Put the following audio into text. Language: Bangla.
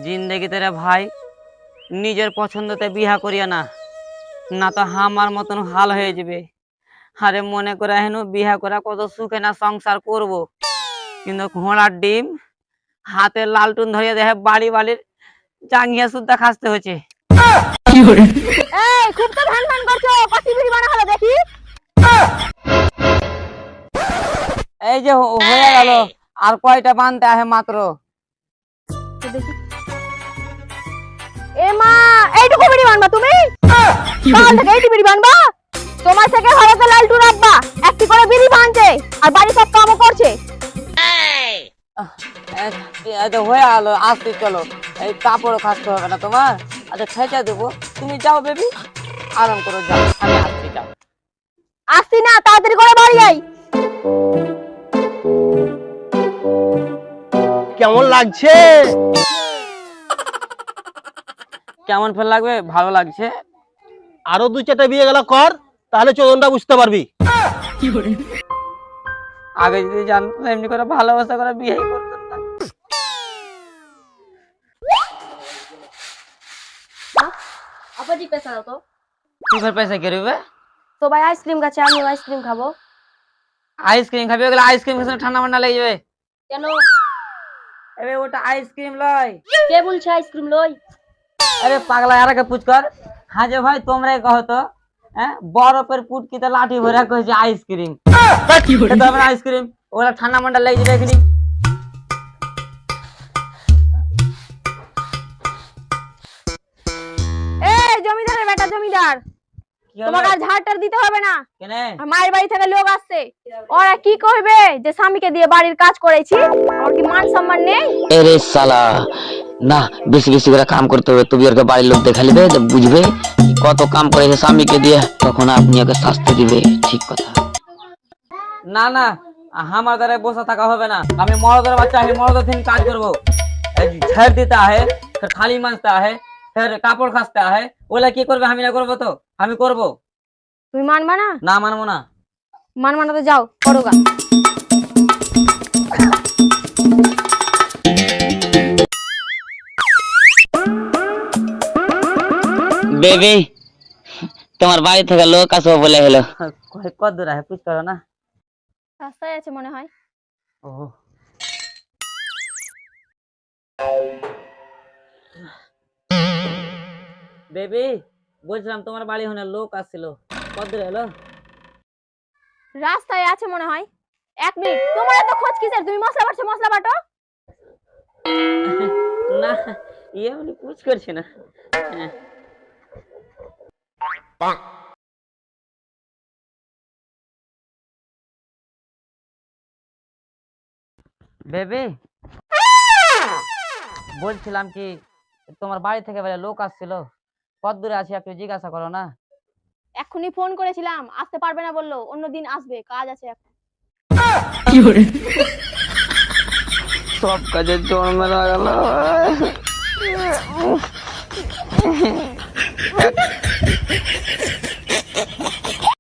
জিন্দেগি তেরে ভাই নিজের পছন্দতে বিয়া করিয়া না, না তো আমার মতন হাল হয়ে যাবে। আরে মনে করে হেন বিয়া করা কত সুখে না সংসার করব, কিন্তু ঘোড়ার ডিম হাতে লালটুন ধরিয়া দেখে বাড়ি বাড়ির জাঙ্গিয়া সুদ্ধা খাসতে হচ্ছে। এই খুব তো ধান ধান করছো, কত বিড়ি বানা হলো দেখি। এই যে হয়ে গেল, আর কয়টা বানতে আহে মাত্র। এ মা, এইটুকু বিড়ি বানবা তুমি? কাল থেকে এইটুকু বিড়ি বানবা? তোমার থেকে ভালো তো লালটু রাব্বা একটি করে বিড়ি বানছে আর বাড়ি সব কামও করছে। হয়ে গেল, আসতে চলো, এই কাপড় খাসতে হবে না তোমার। আচ্ছা খেঁচা দেবো, তুমি যাও বেবি, আরাম করো, যাও, আমি আসছি, যাও। আসছি না, তাড়াতাড়ি করে বাড়ি আই। কেমন লাগছে? কেমন ফেল লাগবে? ভালো লাগছে। আরো 2-4টা বিয়ে গেলা কর, তাহলে চোদনটা বুঝতে পারবি। আগে যদি জানতাম এমনি করে ভালোবাসা করে বিয়ে করতাম না। আপাজি পেছা দাও তো। তুই ফের পয়সা কে রইবে? তো ভাই আইসক্রিম খাচ্ছে, আমিও আইসক্রিম খাবো। আইসক্রিম খাবি? ওগুলো আইসক্রিম খেয়ে ঠান্ডা ঠান্ডা লেগে যাবে। কেন? এবে ওটা আইসক্রিম লয়। কে বলছে আইসক্রিম লই? আরে পাগলা, আর কে পুছ কর। হ্যাঁ যে ভাই তোমরাই কहो তো, হ্যাঁ বরফের পুটকিতে লাঠি ভরে কইছে আইসক্রিম। এটা হবে আইসক্রিম, ওগুলা ঠান্ডা ঠান্ডা লেগে যাবে এখানে। এই জমিদারের বেটা জমিদার, তোমাকে আর ঝাড়টার দিতে হবে না। কেন? মায়ের বাড়ি থেকে লোক আসছে, ওরা কি কইবে যে স্বামীকে দিয়ে বাড়ির কাজ করেছি? আমার কি মান সম্মান নেই? এরে শালা, না বেশি বেশি করে কাম করতে হবে, তবে ওর বাড়ির লোক দেখা লিবে, বুঝবে কত কাম করেছে স্বামীকে দিয়ে, তখন আপনি ওকে শাস্তি দিবে। ঠিক কথা। না না, আমার দ্বারা বসে থাকা হবে না। আমি মরদের বাচ্চা, আমি মরদের থেকে কাজ করবো। ঝাড় দিতে আহে, फिर थाली मांजता है, फिर কাপড় খাসতে আহে, ওলা কি করবে? আমি না করবো তো? আমি করবো তুমি মানবা না? না? মানবো না। মানবা না তো যাও করোগা। বেবি, তোমার বাড়ি থেকে লোক আসবে বলে হলো। কত দূর আহে পুছ করো না। রাস্তায় আছে মনে হয়। ও বেবি, বলছিলাম তোমার বাড়ি হনে লোক আসছিল, কত দূর এলো? রাস্তায় আছে মনে হয়। 1 মিনিট, তোমার এত খোঁজ কিসের? তুমি মশলা বাটছো, মশলা বাটো। না, এমনি পুছ করছি না। বেবি, বলছিলাম কি তোমার বাড়ি থেকে বেলা লোক আসছিল, কত দূরে আছে একটু জিজ্ঞাসা করো না। এখনি ফোন করেছিলাম, আসতে পারবে না বললো, অন্যদিন আসবে, কাজ আছে এখন। সব কাজের জোর মেলা গেল।